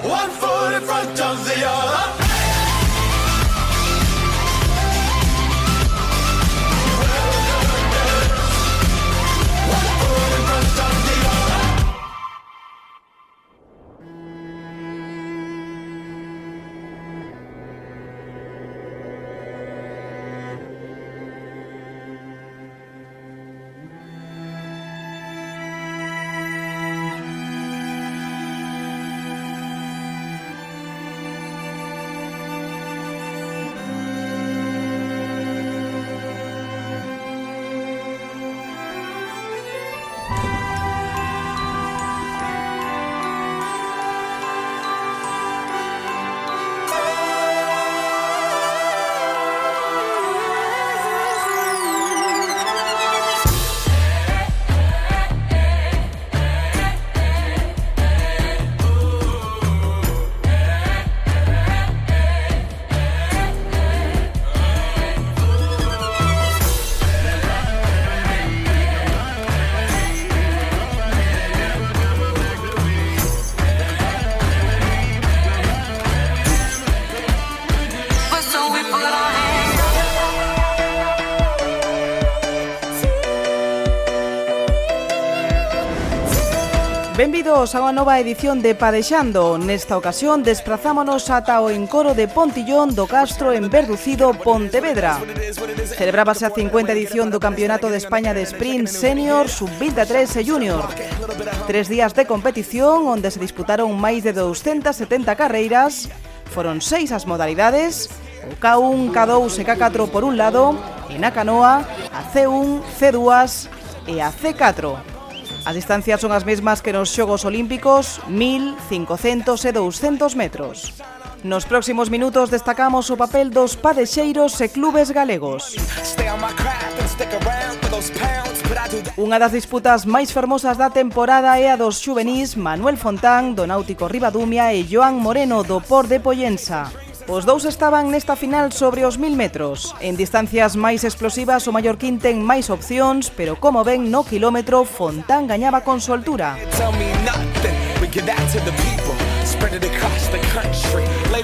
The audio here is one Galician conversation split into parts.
One foot in front of the other. Benvidos a unha nova edición de Padexando. Nesta ocasión desprazámonos ata o encoro de Pontillón do Castro en Verducido, Pontevedra. Celebrábase a 50 edición do Campeonato de España de Sprint Senior, Sub-23 e Junior. 3 días de competición onde se disputaron máis de 270 carreiras. Foron 6 as modalidades, o K1, K2 e K4 por un lado, e na canoa a C1, C2 e a C4. As distancias son as mesmas que nos Xogos Olímpicos, 1000, 500 e 200 metros. Nos próximos minutos destacamos o papel dos padexeiros e clubes galegos. Unha das disputas máis fermosas da temporada é a dos xuvenís Manuel Fontán, do Náutico Ribadumia, e Joan Moreno, do Port de Pollensa. Os dous estaban nesta final sobre os 1000 metros. En distancias máis explosivas o mallorquín ten máis opcións, pero como ven no quilómetro, Fontán gañaba con soltura.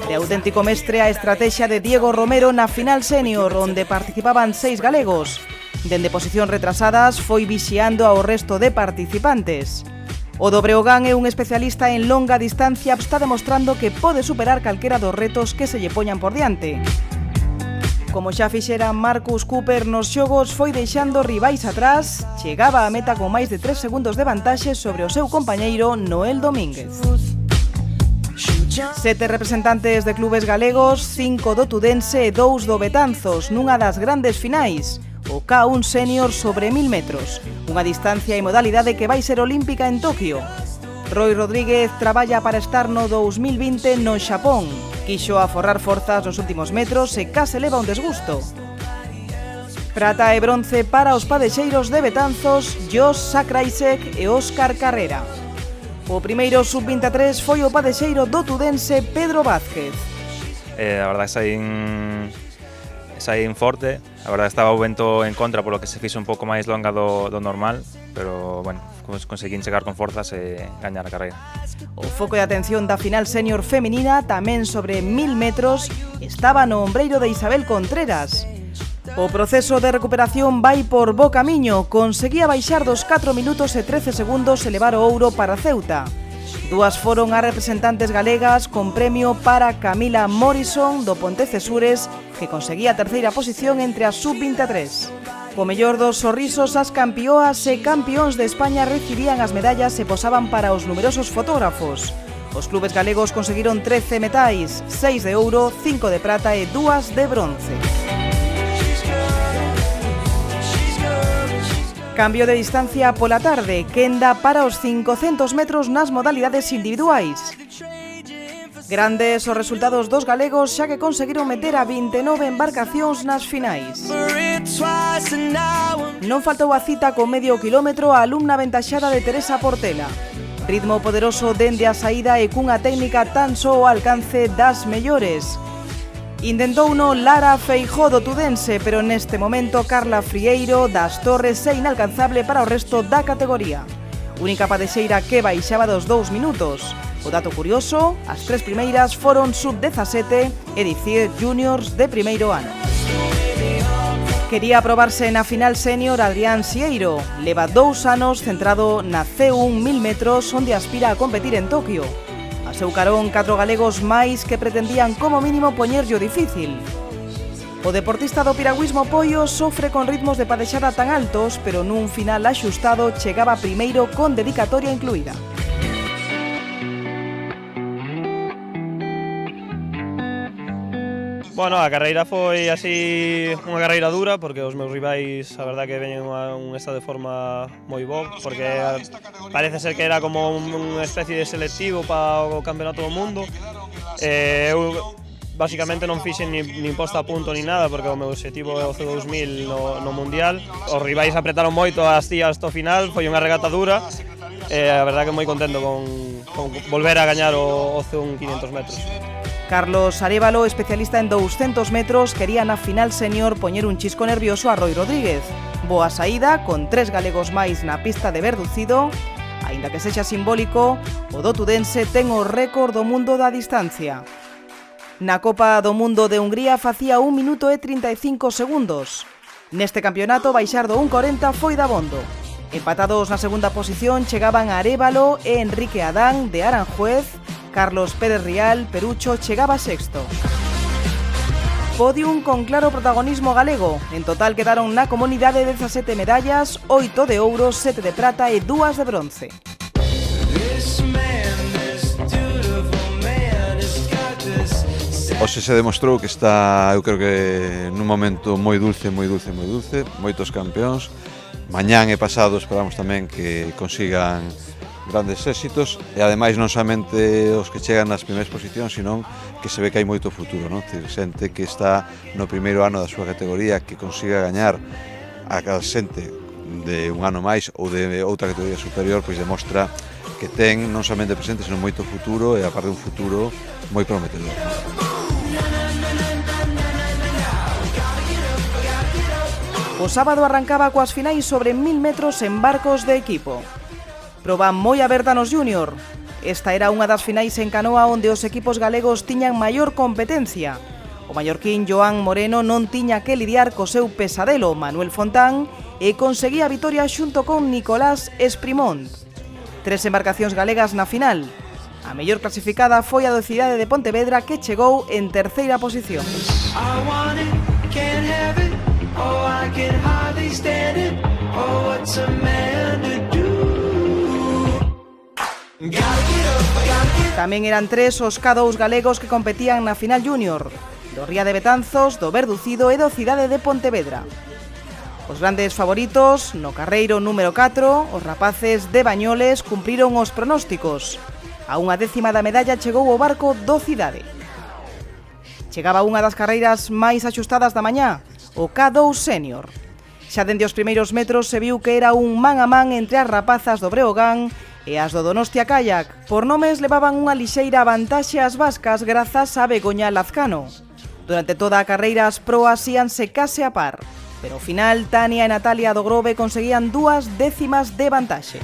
De auténtico mestre a estrategia de Diego Romero na final senior, onde participaban 6 galegos. Dende posición retrasadas foi vixiando ao resto de participantes. O do Breogán é un especialista en longa distancia, está demostrando que pode superar calquera dos retos que se lle poñan por diante. Como xa fixera Marcus Cooper nos xogos, foi deixando rivais atrás, chegaba á meta con máis de 3 segundos de vantaxe sobre o seu compañeiro Noel Domínguez. 7 representantes de clubes galegos, 5 do Tudense e 2 do Betanzos, nunha das grandes finais, o K1 Senior sobre 1000 metros, unha distancia e modalidade que vai ser olímpica en Tokio. Roy Rodríguez traballa para estar no 2020 no Xapón. Quixo aforrar forzas nos últimos metros e case leva un desgusto. Prata e bronce para os padexeiros de Betanzos, Jos Sakraisek e Óscar Carrera. O primeiro sub-23 foi o padexeiro do Tudense Pedro Vázquez. A verdade saín forte, a verdade estaba o vento en contra polo que se fixo un pouco máis longa do normal, pero bueno, conseguín chegar con forzas e gañar a carreira. O foco de atención da final senior feminina, tamén sobre 1000 metros, estaba no ombreiro de Isabel Contreras. O proceso de recuperación vai por bo camiño, conseguía baixar dos 4 minutos e 13 segundos e levar o ouro para Ceuta. Dúas foron as representantes galegas, con premio para Camila Morrison do Pontecesures, que conseguía a terceira posición entre as sub-23. Co mellor dos sorrisos, as campioas e campións de España recibían as medallas e posaban para os numerosos fotógrafos. Os clubes galegos conseguiron 13 metais, 6 de ouro, 5 de prata e 2 de bronce. Cambio de distancia pola tarde, quenda para os 500 metros nas modalidades individuais. Grandes os resultados dos galegos, xa que conseguiron meter a 29 embarcacións nas finais. Non faltou a cita con medio quilómetro a alumna ventaxada de Teresa Portela. Ritmo poderoso dende a saída e cunha técnica tan só ao alcance das mellores. Intentouno Lara Feijó do Tudense, pero neste momento Carla Frieiro das Torres é inalcanzable para o resto da categoría. Única padexeira que baixaba dos 2 minutos. O dato curioso, as 3 primeiras foron sub-17 e dicir juniors de primeiro ano. Quería aprobarse na final senior Adrián Sieiro. Leva 2 anos centrado na C1 1000 metros onde aspira a competir en Tokio. A seu carón 4 galegos máis que pretendían como mínimo poñerlle o difícil. O deportista do piragüismo Pollo sofre con ritmos de padexada tan altos, pero nun final axustado chegaba primeiro con dedicatoria incluída. Bueno, a carreira foi así unha carreira dura porque os meus rivais a verdad que veñen un estado de forma moi bo porque parece ser que era como unha especie de selectivo para o campeonato do mundo. Eu basicamente non fixen nin posta a punto ni nada porque o meu objetivo é o C2000 no mundial. Os rivais apretaron moito as tías hasta o final, foi unha regata dura e a verdad que moi contento con volver a gañar o C1 500 metros. Carlos Arévalo, especialista en 200 metros, quería na final senior poñer un chisco nervioso a Roi Rodríguez. Boa saída, con 3 galegos máis na pista de Verducido. Aínda que sexa simbólico, o do tudense ten o récord do mundo da distancia. Na Copa do Mundo de Hungría facía 1 minuto e 35 segundos. Neste campeonato baixar do 1.40 foi dabondo. Empatados na segunda posición chegaban Arévalo e Enrique Adán de Aranjuez. Carlos Pérez Rial, Perucho, chegaba sexto. Podium con claro protagonismo galego. En total quedaron na comunidade 17 medallas, 8 de ouro, 7 de prata e 2 de bronce. Hoxe se demostrou que está, eu creo que nun momento moi dulce, moitos campeóns. Mañán e pasado esperamos tamén que consigan grandes éxitos e ademais non somente os que chegan nas primeiras posicións, senón que se ve que hai moito futuro, non? Xente que está no primeiro ano da súa categoría que consiga gañar a cada xente de un ano máis ou de outra categoría superior, pois demostra que ten non somente presente, senón moito futuro e aparte un futuro moi prometedor. O sábado arrancaba coas finais sobre 1000 metros en barcos de equipo. Proba moi aberta nos júnior. Esta era unha das finais en canoa onde os equipos galegos tiñan maior competencia. O mallorquín Joan Moreno non tiña que lidiar co seu pesadelo Manuel Fontán e conseguía a vitoria xunto con Nicolás Esprimont. 3 embarcacións galegas na final. A mellor clasificada foi a da cidade de Pontevedra que chegou en terceira posición. Tamén eran 3 os K2 galegos que competían na final júnior, do Ría de Betanzos, do Verducido e do Cidade de Pontevedra. Os grandes favoritos, no carreiro número 4, os rapaces de Bañoles cumpriron os pronósticos. A unha décima da medalla chegou o barco do Cidade. Chegaba unha das carreiras máis axustadas da mañá, o K2 Senior. Xa dende os primeiros metros se viu que era un man a man entre as rapazas do Breogán e as do Donostia Kayak. Por nomes levaban unha lixeira vantaxe ás vascas grazas a Begoña Lazcano. Durante toda a carreira as proas íanse case a par, pero ao final Tania e Natalia do Grove conseguían 2 décimas de vantaxe.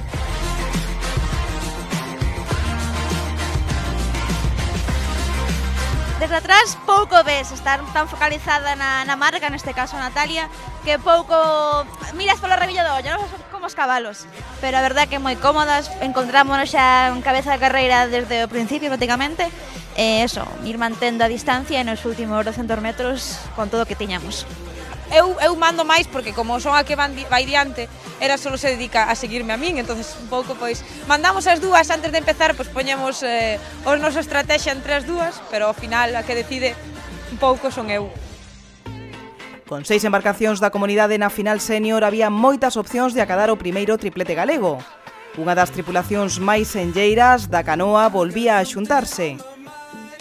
Desde atrás pouco ves, estar tan focalizada na marca, neste caso Natalia, que pouco miras polo rebillo do ollo, non? Como os cabalos. Pero a verdad que moi cómodas, encontrámonos xa en cabeza de carreira desde o principio prácticamente. Eso, ir mantendo a distancia nos últimos 200 metros con todo o que tiñamos. Eu mando máis porque como son a que vai diante, era solo se dedica a seguirme a min, entonces un pouco pois mandamos as dúas antes de empezar, pois poñemos os nosa estrategia entre as dúas, pero ao final a que decide un pouco son eu. Con 6 embarcacións da comunidade na final senior había moitas opcións de acadar o primeiro triplete galego. Unha das tripulacións máis enlleiras da canoa volvía a xuntarse.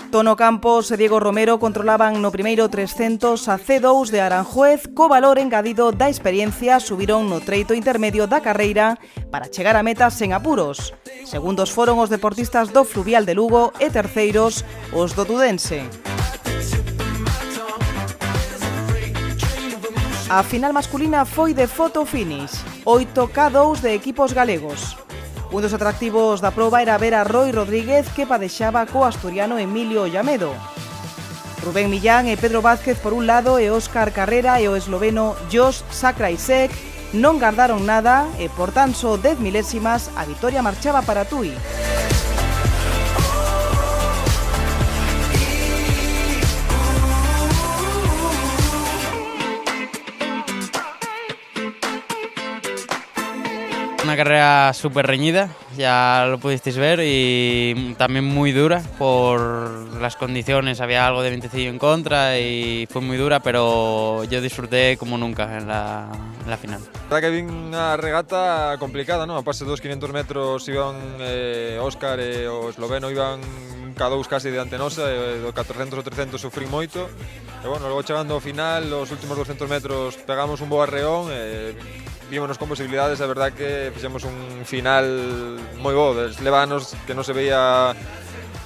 Tono Campos e Diego Romero controlaban no primeiro 300 a C2 de Aranjuez, co valor engadido da experiencia subiron no treito intermedio da carreira para chegar a meta sen apuros. Segundos foron os deportistas do Fluvial de Lugo e terceiros os do Tudense. A final masculina foi de photo finish, 8 K2 de equipos galegos. Un dos atractivos da proba era ver a Roy Rodríguez que padexaba co asturiano Emilio Llamedo. Rubén Millán e Pedro Vázquez por un lado e Óscar Carrera e o esloveno Josh Sakrajsek non gardaron nada e por tan só 10 milésimas a vitoria marchaba para Tui. Una carrera súper reñida, ya lo pudisteis ver, y también muy dura por las condiciones, había algo de vientecillo en contra y fue muy dura, pero yo disfruté como nunca en la final. La verdad que vi unha regata complicada, non? A pase dos 500 metros iban Óscar e o esloveno iban cada dous casi diante nosa, e do 400 ao 300 sufrín moito, e bueno, logo chegando ao final, os últimos 200 metros pegamos un bo arreón, e vímonos con posibilidades, a verdad que fixemos un final moi bo, levanos que non se veía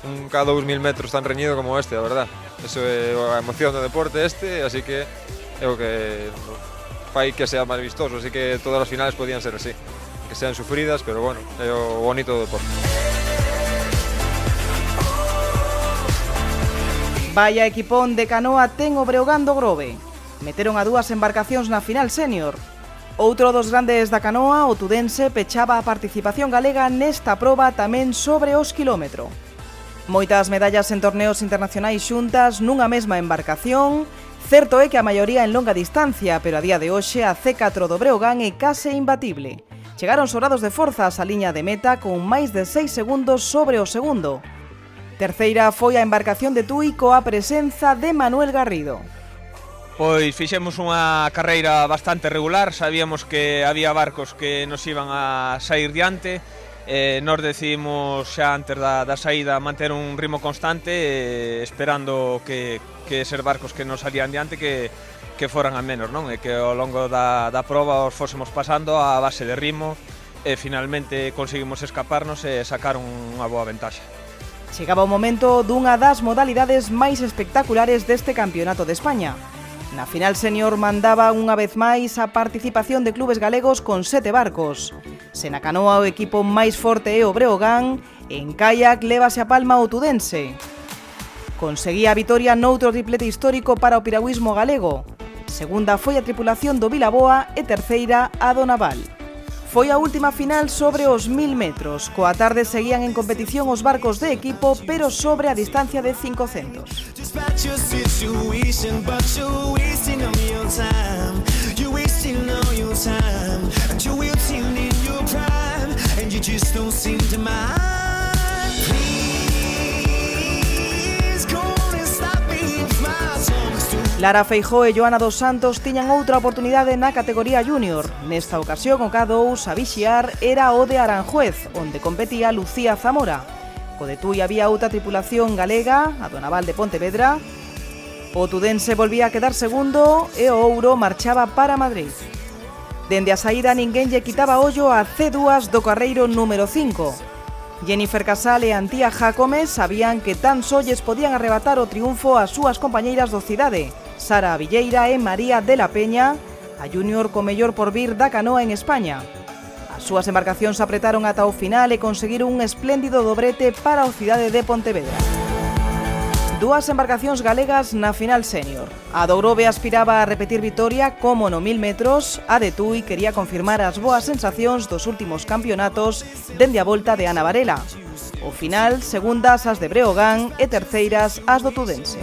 un cada 2000 metros tan reñido como este, a verdad. Eso é a emoción do deporte este, así que é o que fai que sea máis vistoso, así que todas as finales podían ser así, que sean sufridas, pero bueno, é o bonito do deporte. Vaya equipón de canoa ten o Breogán do Grove. Meteron a dúas embarcacións na final senior. Outro dos grandes da canoa, o Tudense, pechaba a participación galega nesta proba tamén sobre os quilómetro. Moitas medallas en torneos internacionais xuntas nunha mesma embarcación. Certo é que a maioría en longa distancia, pero a día de hoxe a C4 do Breogán é case imbatible. Chegaron sobrados de forzas á liña de meta con máis de 6 segundos sobre o segundo. Terceira foi a embarcación de Tui coa presenza de Manuel Garrido. Pois fixemos unha carreira bastante regular, sabíamos que había barcos que nos iban a sair diante, nos decidimos xa antes da saída manter un ritmo constante, esperando que ser barcos que nos salían diante que foran a menos, non? E que ao longo da proba os fósemos pasando a base de ritmo e finalmente conseguimos escaparnos e sacar unha boa ventaxa. Chegaba o momento dunha das modalidades máis espectaculares deste Campeonato de España. Na final senior mandaba unha vez máis a participación de clubes galegos con 7 barcos. Se na canoa o equipo máis forte é o Breogán, en kayak lévase a palma o Tudense. Conseguía a vitoria noutro triplete histórico para o piragüismo galego. Segunda foi a tripulación do Vilaboa e terceira a do Naval. Foi a última final sobre os 1000 metros. Coa tarde seguían en competición os barcos de equipo, pero sobre a distancia de 500. Dispatch your situation, but you're wasting all your time. You're wasting all your time, and you're wilting in your prime, and you just don't seem to mind. Please go on and stop me if my song's too. Lara Feijóo e Joana dos Santos tiñan outra oportunidade na categoría júnior. Nesta ocasión o K2 a vixiar era o de Aranjuez, onde competía Lucía Zamora. Co de Tui había outra tripulación galega, a do Naval de Pontevedra. O Tudense volvía a quedar segundo e o ouro marchaba para Madrid. Dende a saída ninguén lle quitaba ollo a C2 do carreiro número 5. Jennifer Casal e Antía Jácome sabían que tan só lles podían arrebatar o triunfo ás súas compañeiras do Cidade, Sara Villeira e María de la Peña, a júnior co mellor porvir da canoa en España. As súas embarcacións apretaron ata o final e conseguiron un espléndido dobrete para o Cidade de Pontevedra. Dúas embarcacións galegas na final senior. A do Grove aspiraba a repetir vitoria como no 1000 metros, a de Tui quería confirmar as boas sensacións dos últimos campeonatos dende a volta de Ana Varela. O final, segundas as de Breogán e terceiras as do Tudense.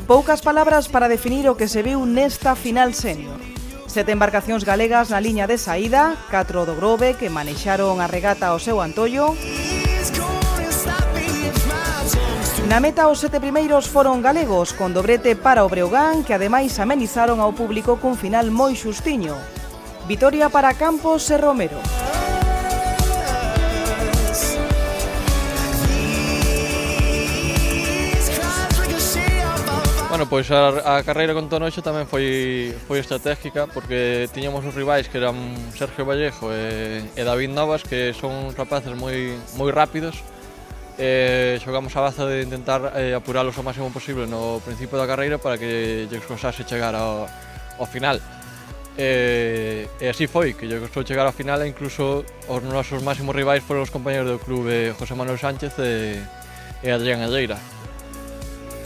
Poucas palabras para definir o que se viu nesta final senior. 7 embarcacións galegas na liña de saída, 4 do Grove que manexaron a regata ao seu antollo. Na meta os 7 primeiros foron galegos, con dobrete para o Breogán, que ademais amenizaron ao público cun final moi xustiño. Vitoria para Campos e Romero. Bueno, pois a carreira con Tonoxo tamén foi estratégica, porque tiñamos os rivais que eran Sergio Vallejo e David Novas, que son rapaces moi rápidos. Xogamos a baza de intentar apuralos o máximo posible no principio da carreira para que lles costase chegar ao final. E así foi, que lle costou chegar á final e incluso os nosos máximos rivais foron os compañeros do clube José Manuel Sánchez e Adrián Alleira.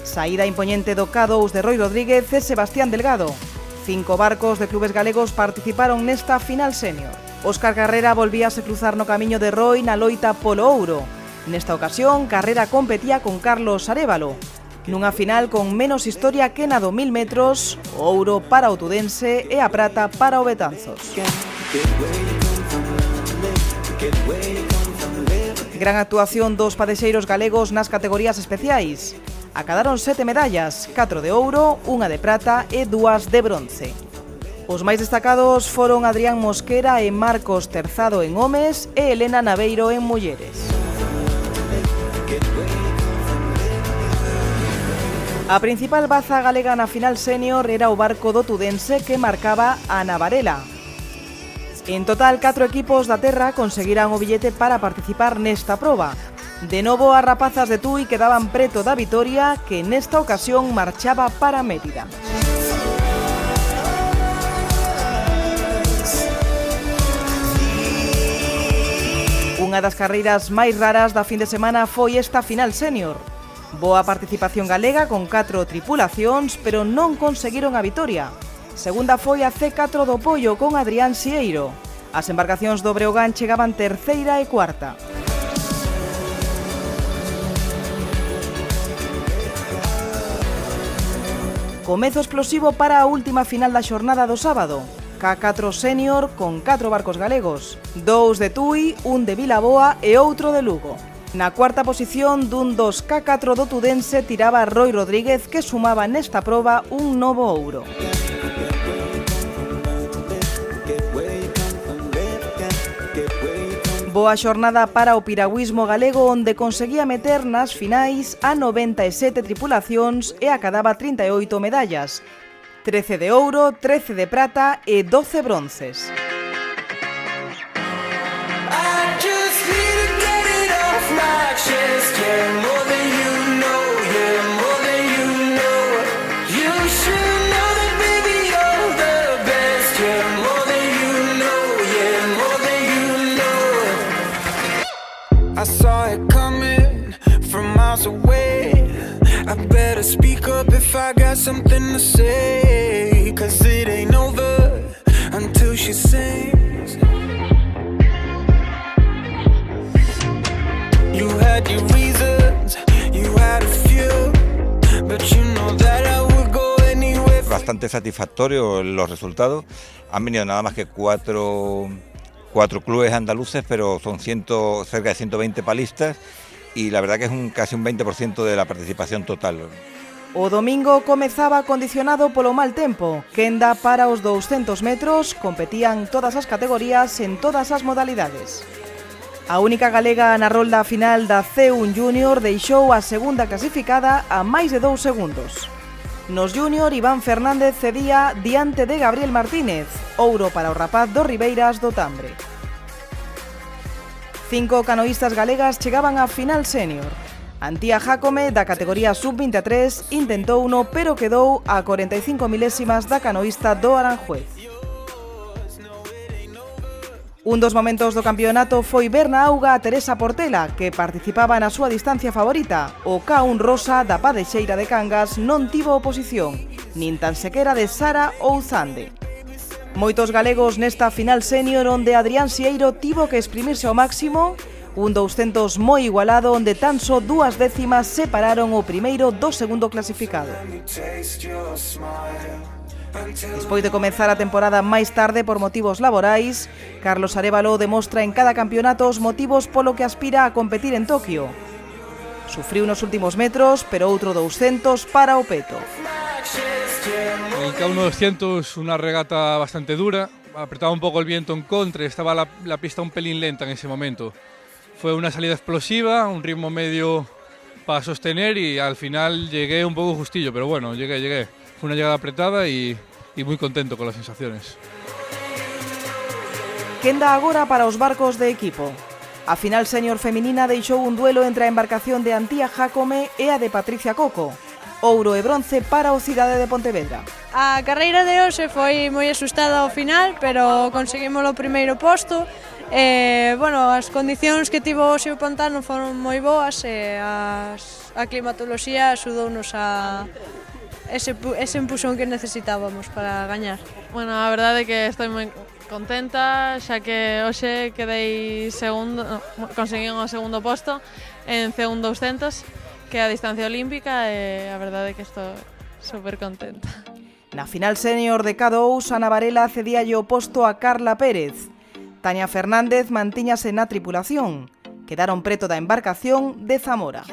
Saída impoñente do K2 de Roi Rodríguez e Sebastián Delgado. 5 barcos de clubes galegos participaron nesta final senior. Óscar Carrera volvíase cruzar no camiño de Roi na loita polo ouro. Nesta ocasión, Carrera competía con Carlos Arévalo. Nunha final con menos historia que na do 1000 metros, o ouro para o Tudense e a prata para o Betanzos. Gran actuación dos padexeiros galegos nas categorías especiais. Acadaron 7 medallas, 4 de ouro, 1 de prata e 2 de bronce. Os máis destacados foron Adrián Mosquera e Marcos Terzado en homes e Elena Naveiro en mulleres. A principal baza galega na final senior era o barco do Tudense que marcaba a Navarela. En total, 4 equipos da terra conseguirán o billete para participar nesta proba. De novo, as rapazas de Tui quedaban preto da vitoria, que nesta ocasión marchaba para Mérida. Unha das carreiras máis raras da fin de semana foi esta final senior. Boa participación galega con 4 tripulacións, pero non conseguiron a vitoria. Segunda foi a C4 do Pollo con Adrián Sieiro. As embarcacións do Breogán chegaban terceira e cuarta. Comezo explosivo para a última final da xornada do sábado. K4 Senior con 4 barcos galegos. 2 de Tui, 1 de Vilaboa e outro de Lugo. Na cuarta posición dun dos K4 do Tudense tiraba Roi Rodríguez, que sumaba nesta proba un novo ouro. Boa xornada para o piragüismo galego, onde conseguía meter nas finais a 97 tripulacións e acadaba 38 medallas. 13 de ouro, 13 de prata e 12 bronces. I saw it coming from miles away. I better speak up if I got something to say, 'cause it ain't over until she sings. You had your reasons, you had a few, but you know that I would go anywhere. Bastante satisfactorio los resultados. Han venido nada más que cuatro clubes andaluces, pero son cerca de 120 palistas y la verdad que es casi un 20% de la participación total. O domingo comezaba condicionado polo mal tempo. Quenda para os 200 metros, competían todas as categorías en todas as modalidades. A única galega na rolda final da C1 Junior deixou a segunda clasificada a máis de 2 segundos. Nos Junior, Iván Fernández cedía diante de Gabriel Martínez, ouro para o rapaz dos Ribeiras do Tambre. 5 canoístas galegas chegaban á final senior. Antía Jácome, da categoría sub-23, intentou uno, pero quedou a 45 milésimas da canoísta do Aranjuez. Un dos momentos do campeonato foi ver na auga a Teresa Portela, que participaba na súa distancia favorita. O K1 Rosa da Padexeira de Cangas non tivo oposición, nin tan sequera de Sara ou Zande. Moitos galegos nesta final senior, onde Adrián Sieiro tivo que exprimirse ao máximo, un 200 moi igualado, onde tan só 2 décimas separaron o primeiro do segundo clasificado. Despois de comezar a temporada máis tarde por motivos laborais, Carlos Arévalo demostra en cada campeonato os motivos polo que aspira a competir en Tokio. Sufriu nos últimos metros, pero outro 200 para o peto. El K1 200, una regata bastante dura, apretaba un poco el viento en contra, estaba la pista un pelín lenta en ese momento. Fue una salida explosiva, un ritmo medio para sostener y al final llegué un poco justillo, pero bueno, llegué. Fue una llegada apretada y muy contento con las sensaciones. Quenda agora para os barcos de equipo. A final senior feminina deixou un duelo entre a embarcación de Antía Jácome e a de Patricia Coco. Ouro e bronce para o Cidade de Pontevedra. A carreira de hoxe foi moi asustada ao final, pero conseguimos o primeiro posto. Bueno, as condicións que tivo hoxe o pantano foron moi boas e a climatoloxía axudounos a ese empujón que necesitábamos para gañar. Bueno, a verdade é que estou moi contenta, xa que hoxe quedei segundo, conseguí o segundo posto en C1 200, que é a distancia olímpica, e a verdade é que estou super contenta. Na final senior de K2, Ana Varela cedíalle o posto a Carla Pérez. Tania Fernández mantíñase na tripulación. Quedaron preto da embarcación de Zamora.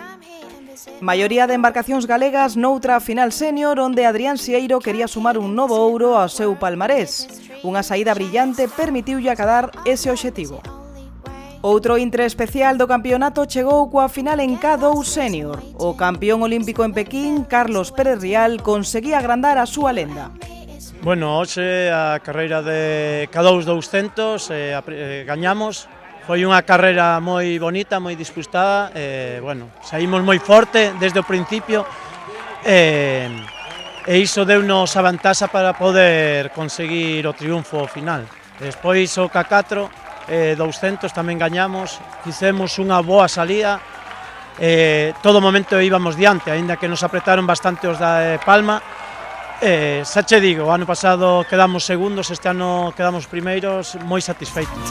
Maioría de embarcacións galegas noutra final senior onde Adrián Sieiro quería sumar un novo ouro ao seu palmarés. Unha saída brillante permitiulle acadar ese obxectivo. Outro intre especial do campeonato chegou coa final en K2 Senior. O campeón olímpico en Pequín, Carlos Pérez Rial, conseguía agrandar a súa lenda. Bueno, hoxe a carreira de K2 200 gañamos. Foi unha carreira moi bonita, moi disputada. Bueno, saímos moi forte desde o principio e iso deu-nos a vantaxa para poder conseguir o triunfo final. Despois o K4 200 tamén gañamos, fixemos unha boa salida, todo momento íbamos diante, aínda que nos apretaron bastante os da Palma. Xa che digo, o ano pasado quedamos segundos, este ano quedamos primeiros, moi satisfeitos.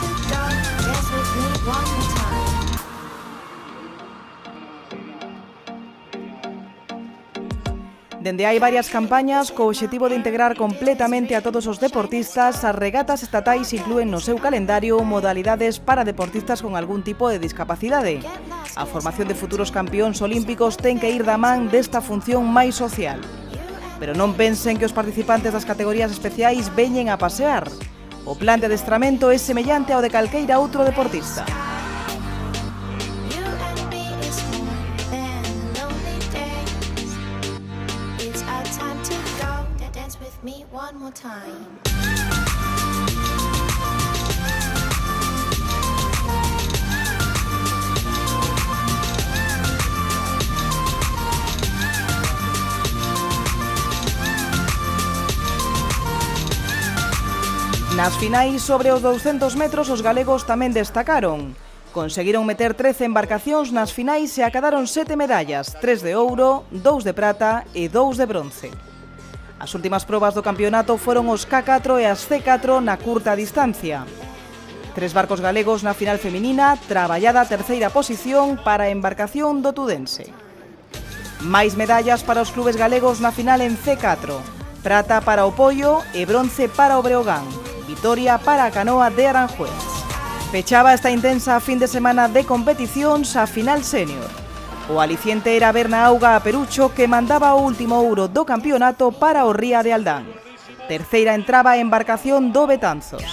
Dende hai varias campañas co obxectivo de integrar completamente a todos os deportistas, as regatas estatais inclúen no seu calendario modalidades para deportistas con algún tipo de discapacidade. A formación de futuros campións olímpicos ten que ir da man desta función máis social. Pero non pensen que os participantes das categorías especiais veñen a pasear. O plan de adestramento é semellante ao de calqueira outro deportista. Nas finais sobre os 200 metros os galegos tamén destacaron. Conseguiron meter 13 embarcacións nas finais e acadaron 7 medallas, 3 de ouro, 2 de prata e 2 de bronce. As últimas probas do campeonato foron os K4 e as C4 na curta distancia. 3 barcos galegos na final feminina, traballada a terceira posición para a embarcación do Tudense. Máis medallas para os clubes galegos na final en C4, prata para o Poio e bronce para o Breogán, vitoria para a canoa de Aranjuez. Pechaba esta intensa fin de semana de competicións a final senior. O aliciente era ver na auga a Perucho, que mandaba o último ouro do campeonato para o Ría de Aldán. Terceira entraba a embarcación do Betanzos.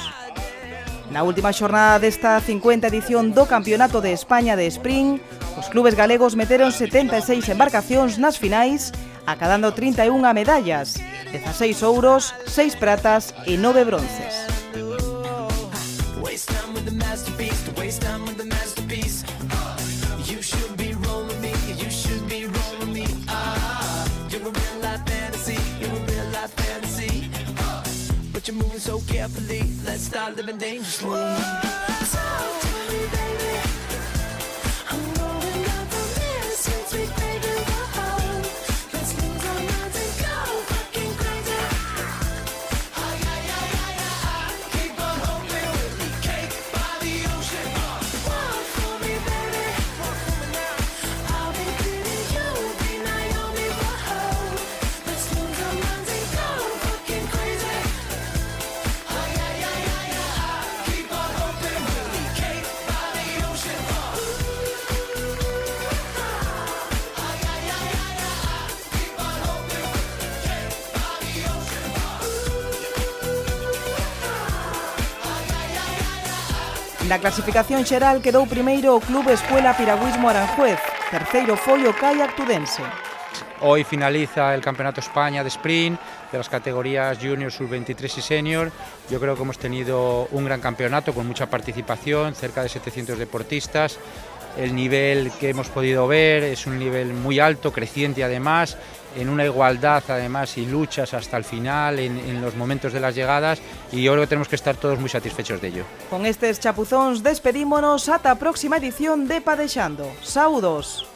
Na última xornada desta 50 edición do Campeonato de España de Sprint, os clubes galegos meteron 76 embarcacións nas finais, acadando 31 medallas, 16 ouros, 6 pratas e 9 bronces. You're moving so carefully, let's start living dangerously. Talk to me, baby. I'm going up from here since we played in the hole. Let's lose our minds and go fucking crazy. Ay, ay, ay, ay, ay, keep on hoping we'll be cake by the ocean. Walk for me, baby. Walk for me now. I'll be pretty, you'll be Naomi. Whoa. Let's lose our minds and go fucking crazy. Na clasificación xeral quedou primeiro o Club Escuela Piragüismo Aranjuez, terceiro foi o Kayak Tudense. Hoy finaliza el Campeonato España de Sprint de las categorías Junior, Sub-23 y Senior. Yo creo que hemos tenido un gran campeonato con mucha participación, cerca de 700 deportistas el nivel que hemos podido ver es un nivel muy alto, creciente además, en una igualdad además y luchas hasta el final en los momentos de las llegadas, y yo creo que tenemos que estar todos muy satisfechos de ello. Con estes chapuzóns despedímonos ata a próxima edición de Padexando. Saúdos.